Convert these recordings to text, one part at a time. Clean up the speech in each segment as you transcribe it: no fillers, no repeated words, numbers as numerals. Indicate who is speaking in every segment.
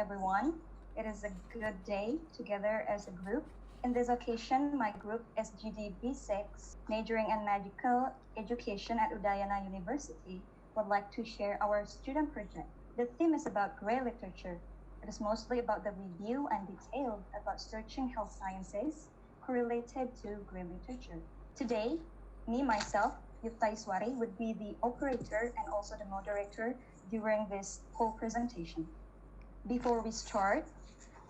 Speaker 1: everyone. It is a good day together as a group. In this occasion, my group SGD B6, majoring in medical education at Udayana University, would like to share our student project. The theme is about grey literature. It is mostly about the review and detail about searching health sciences correlated to grey literature. Today, myself, Yukta Iswari, would be the operator and also the moderator during this whole presentation. Before we start,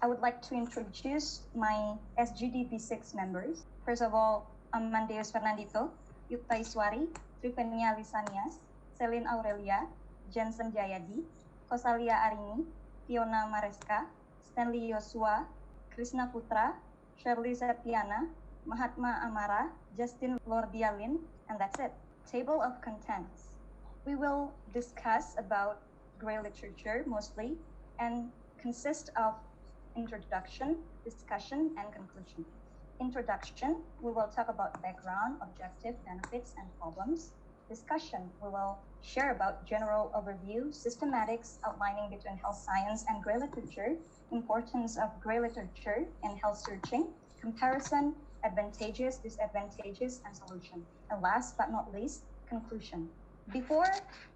Speaker 1: I would like to introduce my SGD B6 members. First of all, Amadeus Fernandito, Yukta Iswari, Trifena Lisanias, Celine Aurelia, Jansen Jayadi, Kosalya Arini, Viona Mareska, Stenly Yosua, Krishna Putra, Sherly Septiana, Mahatma Amara, Justin Lordia Lin, and that's it. Table of contents. We will discuss about grey literature mostly and consist of introduction, discussion, and conclusion. Introduction, we will talk about background, objective, benefits, and problems. Discussion, we will share about general overview, systematics outlining between health science and grey literature, importance of grey literature in health searching, comparison, advantages, disadvantages, and solution. And last but not least, conclusion. Before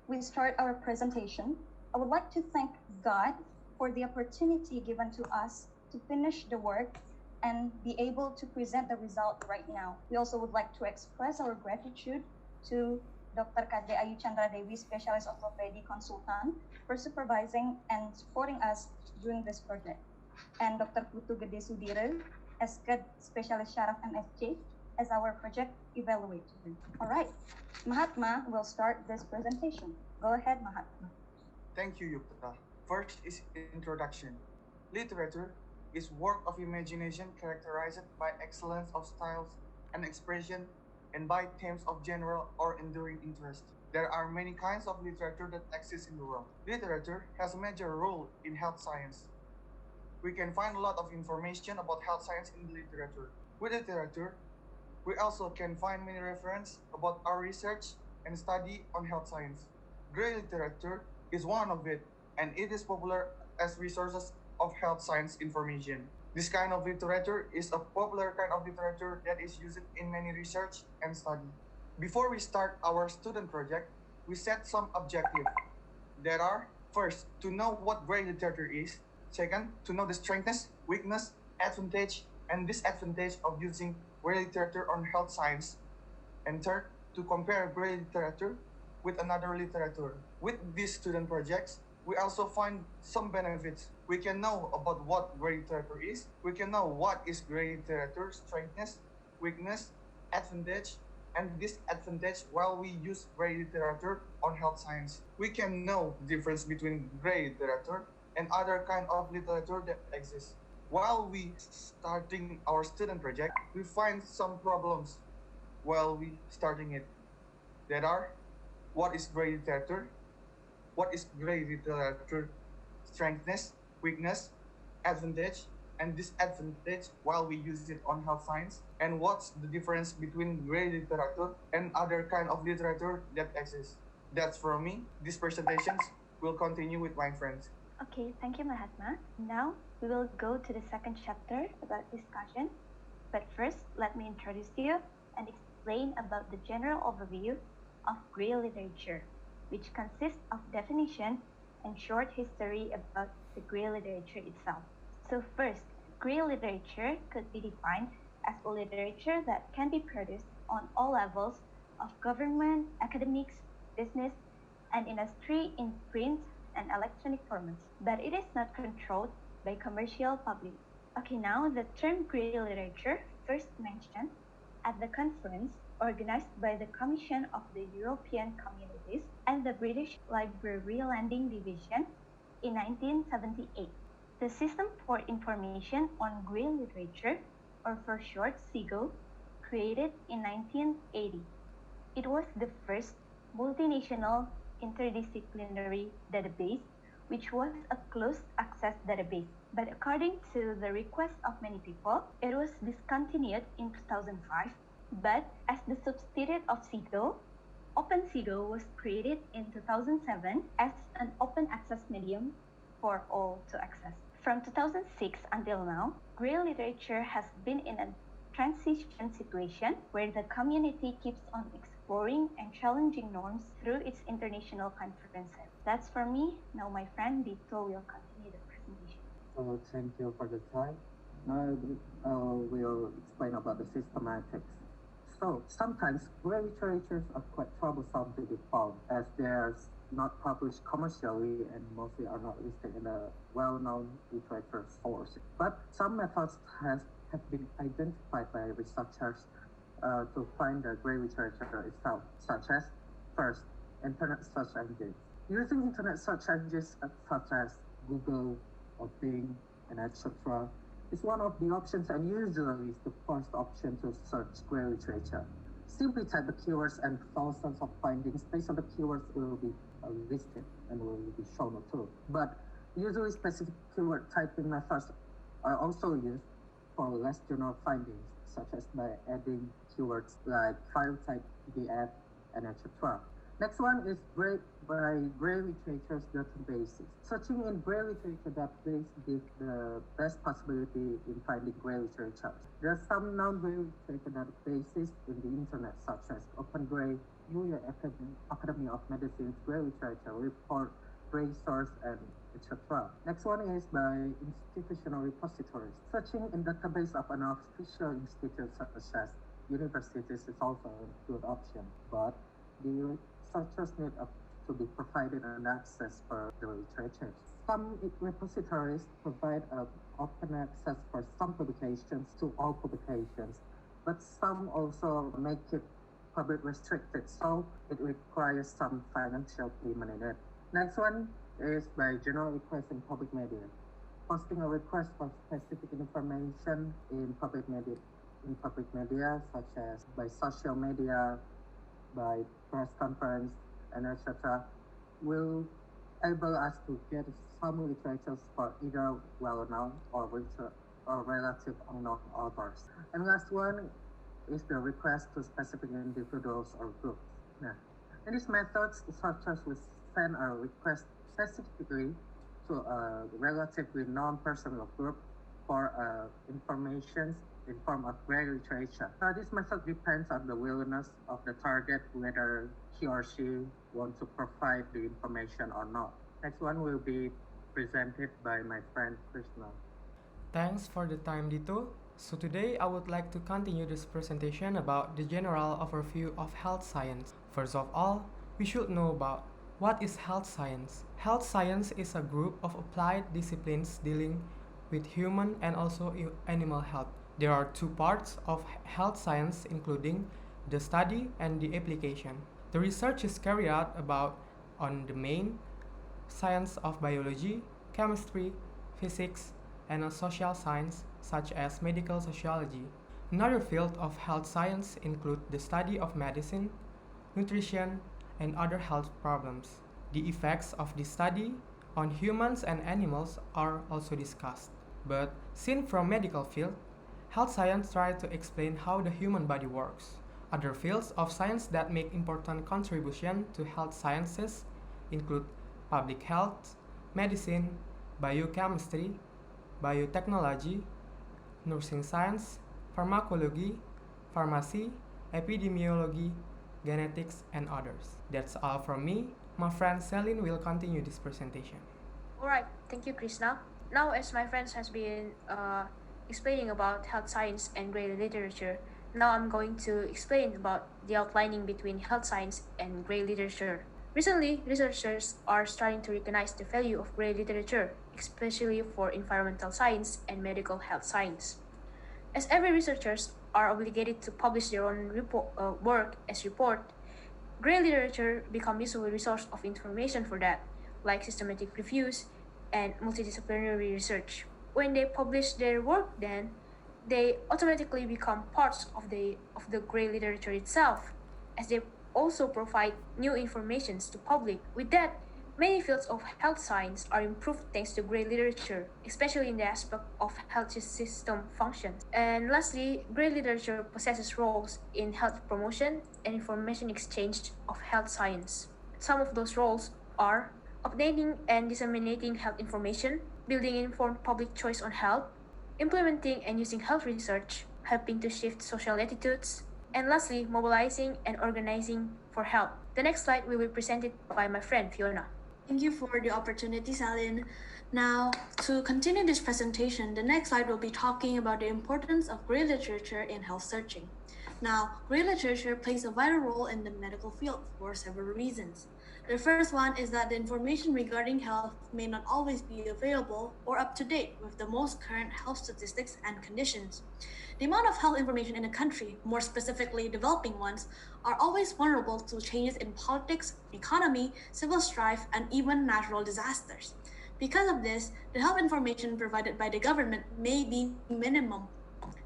Speaker 1: we start our presentation, I would like to thank God for the opportunity given to us to finish the work and be able to present the result right now. We also would like to express our gratitude to Dr. KJ Ayu Chandra Dewi, Specialist Orthopedic Consultant, for supervising and supporting us during this project. And Dr. Putu Gede Sudire, SGD Specialist Syaraf MSc, as our project evaluator. All right, Mahatma will start this presentation. Go ahead, Mahatma.
Speaker 2: Thank you, Yukta. First is introduction. Literature is work of imagination characterized by excellence of styles and expression and by themes of general or enduring interest. There are many kinds of literature that exist in the world. Literature has a major role in health science. We can find a lot of information about health science in literature. With literature, we also can find many references about our research and study on health science. Grey literature is one of it, and it is popular as resources of health science information. This kind of literature is a popular kind of literature that is used in many research and study. Before we start our student project, we set some objectives. There are, first, to know what grey literature is. Second, to know the strengths, weakness, advantage, and disadvantage of using grey literature on health science. And third, to compare grey literature with another literature. With these student projects, we also find some benefits. We can know about what grey literature is. We can know what is grey literature, strengths, weakness, advantage, and disadvantage while we use grey literature on health science. We can know the difference between grey literature and other kind of literature that exists. While we starting our student project, we find some problems while we starting it. There are, what is grey literature? What is grey literature? Strengths, weakness, advantage, and disadvantage while we use it on health science? And what's the difference between grey literature and other kind of literature that exists? That's from me. These presentations will continue with my friends.
Speaker 3: Okay, thank you, Mahatma. Now we will go to the second chapter about discussion. But first, let me introduce you and explain about the general overview of grey literature, which consists of definition and short history about the grey literature itself. So first, grey literature could be defined as a literature that can be produced on all levels of government, academics, business, and industry in print and electronic formats, but it is not controlled by commercial public. Okay, now the term grey literature first mentioned at the conference organized by the Commission of the European Communities and the British Library Lending Division in 1978. The System for Information on Grey Literature, or for short SIGO, created in 1980. It was the first multinational interdisciplinary database, which was a closed access database. But according to the request of many people, it was discontinued in 2005. But as the substitute of SIGO, OpenSIGO was created in 2007 as an open access medium for all to access. From 2006 until now, grey literature has been in a transition situation where the community keeps on exploring and challenging norms through its international conferences. That's for me. Now my friend Dito will continue the presentation.
Speaker 4: Thank you for the time. Now I will explain about the systematics. So sometimes grey literatures are quite troublesome to be found as they are not published commercially and mostly are not listed in a well-known literature source. But some methods have been identified by researchers to find the grey literature itself, such as first, internet search engines. Using internet search engines such as Google or Bing and etc. is one of the options and usually is the first option to search grey literature. Simply type the keywords and thousands of findings based on the keywords will be listed and will be shown too. But usually specific keyword typing methods are also used for less general findings, such as by adding keywords like file type, PDF, and etc. Next one is grey literature's databases. Searching in grey literature database gives the best possibility in finding grey literature. There are some known grey literature databases in the internet, such as OpenGrey, New York Academy of Medicine's grey literature report, grey source, and etc. Next one is by institutional repositories. Searching in database of an official institute such as universities is also a good option, but the researchers need to be provided an access for the literature. Some repositories provide open access for some publications to all publications, but some also make it public restricted, so it requires some financial payment in it. Next one is by general request in public media. Posting a request for specific information in public media such as by social media, by press conference, and etc. will enable us to get some literatures for either well-known or relative unknown authors. And last one is the request to specific individuals or groups. In these methods, the researchers will send a request specifically to a relatively non-personal group for information in form of grey literature. This method depends on the willingness of the target, whether he or she wants to provide the information or not. Next one will be presented by my friend Krishna.
Speaker 5: Thanks for the time, Dito. So today I would like to continue this presentation about the general overview of health science. First of all, we should know about what is health science. Health science is a group of applied disciplines dealing with human and also animal health. There are two parts of health science, including the study and the application. The research is carried out on the main science of biology, chemistry, physics, and a social science such as medical sociology. Another field of health science include the study of medicine, nutrition, and other health problems. The effects of this study on humans and animals are also discussed. But seen from medical field, health science tries to explain how the human body works. Other fields of science that make important contribution to health sciences include public health, medicine, biochemistry, biotechnology, nursing science, pharmacology, pharmacy, epidemiology, genetics, and others. That's all from me. My friend Celine will continue this presentation.
Speaker 6: Alright, thank you, Krishna. Now, as my friends has been explaining about health science and grey literature, now I'm going to explain about the outlining between health science and grey literature. Recently, researchers are starting to recognize the value of grey literature, especially for environmental science and medical health science. As every researchers are obligated to publish their own work as report, grey literature become useful resource of information for that, like systematic reviews and multidisciplinary research. When they publish their work, then they automatically become parts of the grey literature itself, as they also provide new information to public. With that, many fields of health science are improved thanks to grey literature, especially in the aspect of health system functions. And lastly, grey literature possesses roles in health promotion and information exchange of health science. Some of those roles are obtaining and disseminating health information, building informed public choice on health, implementing and using health research, helping to shift social attitudes, and lastly, mobilizing and organizing for health. The next slide will be presented by my friend Viona.
Speaker 7: Thank you for the opportunity, Celine. Now, to continue this presentation, the next slide will be talking about the importance of grey literature in health searching. Now, grey literature plays a vital role in the medical field for several reasons. The first one is that the information regarding health may not always be available or up to date with the most current health statistics and conditions. The amount of health information in a country, more specifically developing ones, are always vulnerable to changes in politics, economy, civil strife, and even natural disasters. Because of this, the health information provided by the government may be minimum.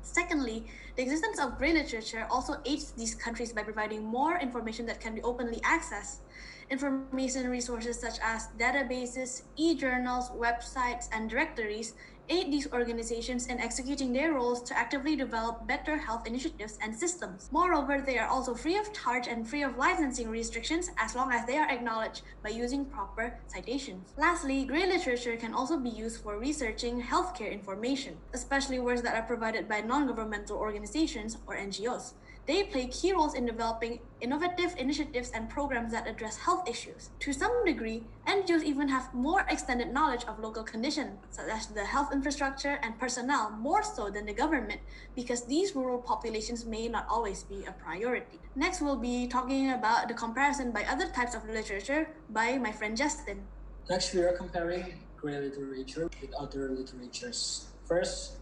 Speaker 7: Secondly, the existence of grey literature also aids these countries by providing more information that can be openly accessed. Information resources such as databases, e-journals, websites, and directories aid these organizations in executing their roles to actively develop better health initiatives and systems. Moreover, they are also free of charge and free of licensing restrictions as long as they are acknowledged by using proper citations. Lastly, grey literature can also be used for researching healthcare information, especially works that are provided by non-governmental organizations or NGOs. They play key roles in developing innovative initiatives and programs that address health issues. To some degree, NGOs even have more extended knowledge of local conditions, such as the health infrastructure and personnel, more so than the government, because these rural populations may not always be a priority. Next, we'll be talking about the comparison by other types of literature by my friend Justin.
Speaker 8: Next, we are comparing grey literature with other literatures. First,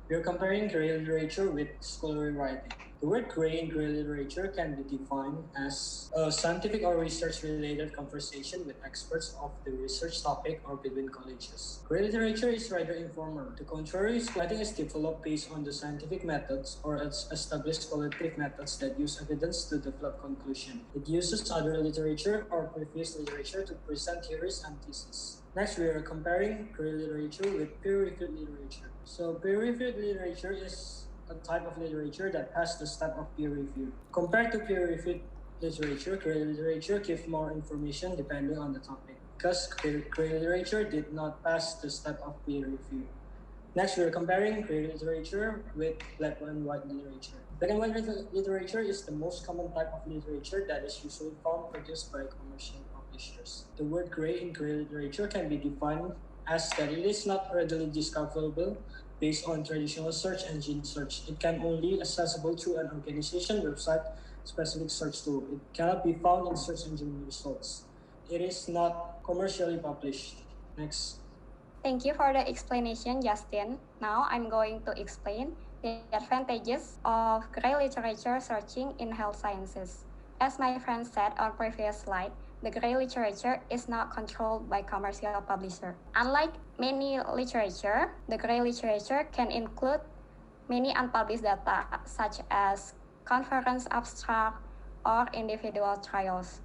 Speaker 8: we are comparing grey literature with scholarly writing. The word grey in grey literature can be defined as a scientific or research-related conversation with experts of the research topic or between colleges. Grey literature is rather informal. The contrary, writing is developed based on the scientific methods or established qualitative methods that use evidence to develop conclusion. It uses other literature or previous literature to present theories and theses. Next, we are comparing grey literature with peer-reviewed literature. So peer-reviewed literature is a type of literature that passed the step of peer review. Compared to peer-reviewed literature, grey literature gives more information depending on the topic, because grey literature did not pass the step of peer review. Next, we are comparing grey literature with black and white literature. Black and white literature is the most common type of literature that is usually found produced by commercial publishers. The word grey in grey literature can be defined as that it is not readily discoverable based on traditional search engine search. It can only be accessible through an organization website specific search tool. It cannot be found in search engine results. It is not commercially published. Next.
Speaker 9: Thank you for the explanation, Justin. Now I'm going to explain the advantages of grey literature searching in health sciences. As my friend said on previous slide, the grey literature is not controlled by commercial publisher. Unlike many literature, the grey literature can include many unpublished data, such as conference abstract or individual trials.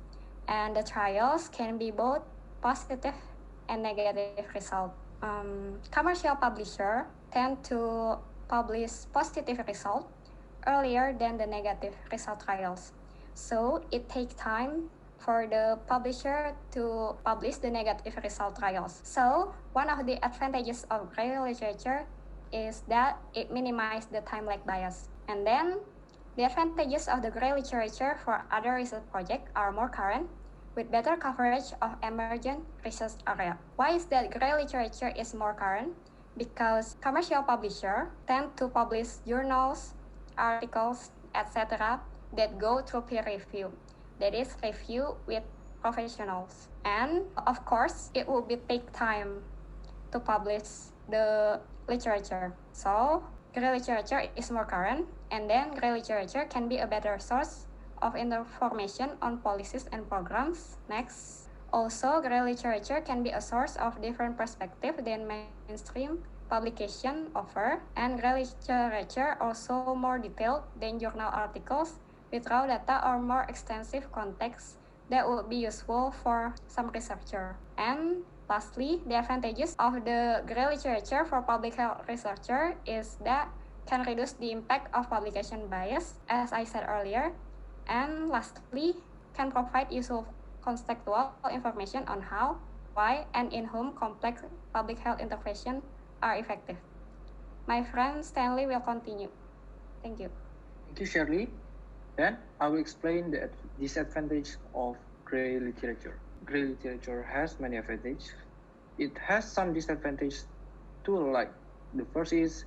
Speaker 9: And the trials can be both positive and negative result. Commercial publisher tend to publish positive result earlier than the negative result trials. So it takes time for the publisher to publish the negative result trials. So one of the advantages of grey literature is that it minimizes the time lag bias. And then the advantages of the grey literature for other research projects are more current, with better coverage of emergent research area. Why is that grey literature is more current? Because commercial publishers tend to publish journals, articles, etc. that go through peer review. That is review with professionals. And of course, it will take time to publish the literature. So grey literature is more current, and then grey literature can be a better source of information on policies and programs. Next. Also, grey literature can be a source of different perspective than mainstream publication offer, and grey literature also more detailed than journal articles with raw data or more extensive context that would be useful for some researcher. And lastly, the advantages of the grey literature for public health researcher is that can reduce the impact of publication bias, as I said earlier. And lastly, can provide useful contextual information on how why and in whom complex public health interventions are effective. My friend Stenly will continue. Thank you.
Speaker 10: Thank you, Sherly. Then I will explain the disadvantage of grey literature. Grey literature has many advantages. It has some disadvantages too, like the first is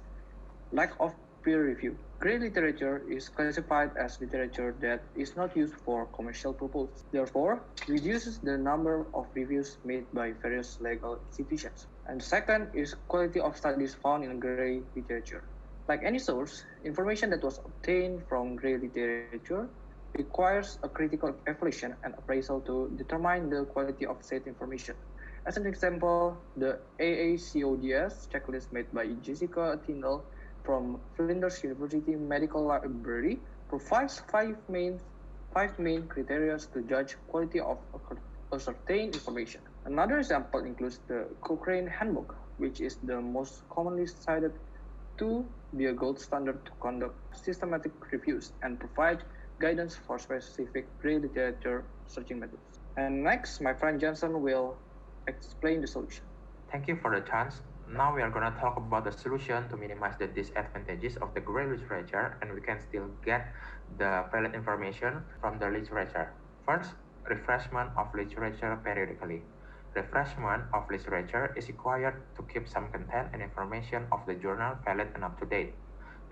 Speaker 10: lack of peer review. Grey literature is classified as literature that is not used for commercial purposes, therefore reduces the number of reviews made by various legal institutions. And second is quality of studies found in grey literature. Like any source, information that was obtained from grey literature requires a critical evaluation and appraisal to determine the quality of said information. As an example, the AACODS checklist made by Jessica Tyndall from Flinders University Medical Library provides five main criteria to judge quality of a certain information. Another example includes the Cochrane Handbook, which is the most commonly cited to be a gold standard to conduct systematic reviews and provide guidance for specific grey literature searching methods. And next, my friend Jansen will explain the solution.
Speaker 11: Thank you for the chance. Now we are going to talk about the solution to minimize the disadvantages of the grey literature, and we can still get the valid information from the literature. First, refreshment of literature periodically. Refreshment of literature is required to keep some content and information of the journal valid and up to date.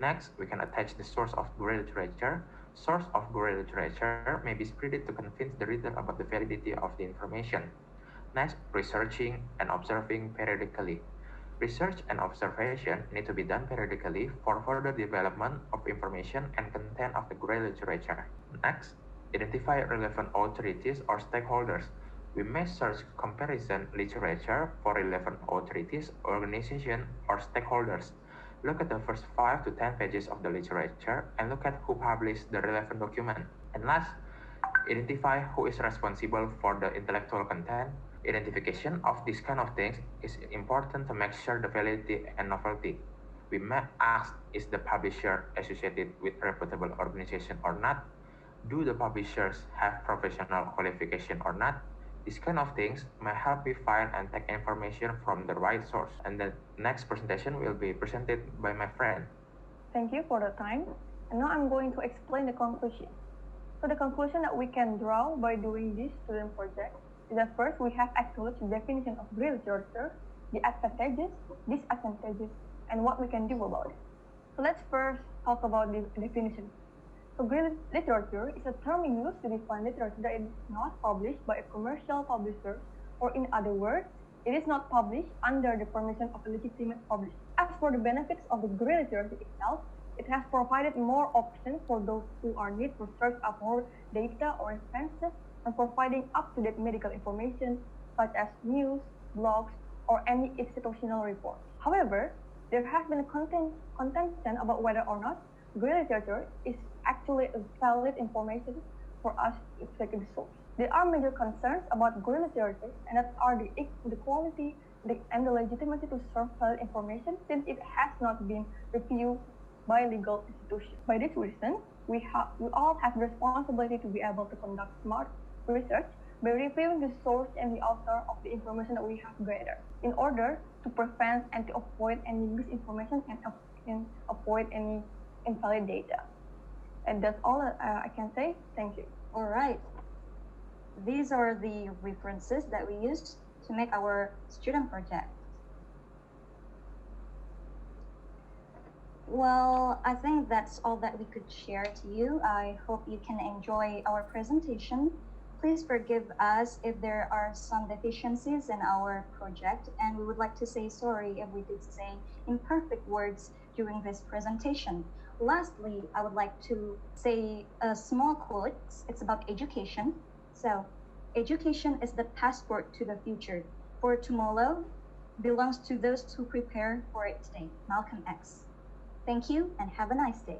Speaker 11: Next, we can attach the source of grey literature. Source of grey literature may be spread to convince the reader about the validity of the information. Next, researching and observing periodically. Research and observation need to be done periodically for further development of information and content of the grey literature. Next, identify relevant authorities or stakeholders. We may search comparison literature for relevant authorities, organizations, or stakeholders. Look at the first 5 to 10 pages of the literature and look at who published the relevant document. And last, identify who is responsible for the intellectual content. Identification of these kind of things is important to make sure the validity and novelty. We may ask, is the publisher associated with a reputable organization or not? Do the publishers have professional qualification or not? These kind of things may help you find and take information from the right source. And the next presentation will be presented by my friend.
Speaker 12: Thank you for the time. And now I'm going to explain the conclusion. So the conclusion that we can draw by doing this student project is that first we have acknowledged the definition of grey literature, the advantages, disadvantages, and what we can do about it. So let's first talk about the definition. So grey literature is a term used to define literature that is not published by a commercial publisher, or in other words, it is not published under the permission of a legitimate publisher. As for the benefits of the grey literature itself, it has provided more options for those who are need to search up more data or references and providing up-to-date medical information such as news, blogs, or any institutional reports. However, there has been a contention about whether or not grey literature is actually a valid information for us to take the source. There are major concerns about grey literature, and that are the quality and the legitimacy to serve valid information, since it has not been reviewed by legal institutions. By this reason, we all have the responsibility to be able to conduct smart research by reviewing the source and the author of the information that we have gathered, in order to prevent and to avoid any misinformation and avoid any invalid data. And that's all I can say. Thank you.
Speaker 1: All right. These are the references that we used to make our student project. Well, I think that's all that we could share to you. I hope you can enjoy our presentation. Please forgive us if there are some deficiencies in our project, and we would like to say sorry if we did say imperfect words during this presentation. Lastly, I would like to say a small quote. It's about education. So, education is the passport to the future, for tomorrow belongs to those who prepare for it today. Malcolm X. Thank you and have a nice day.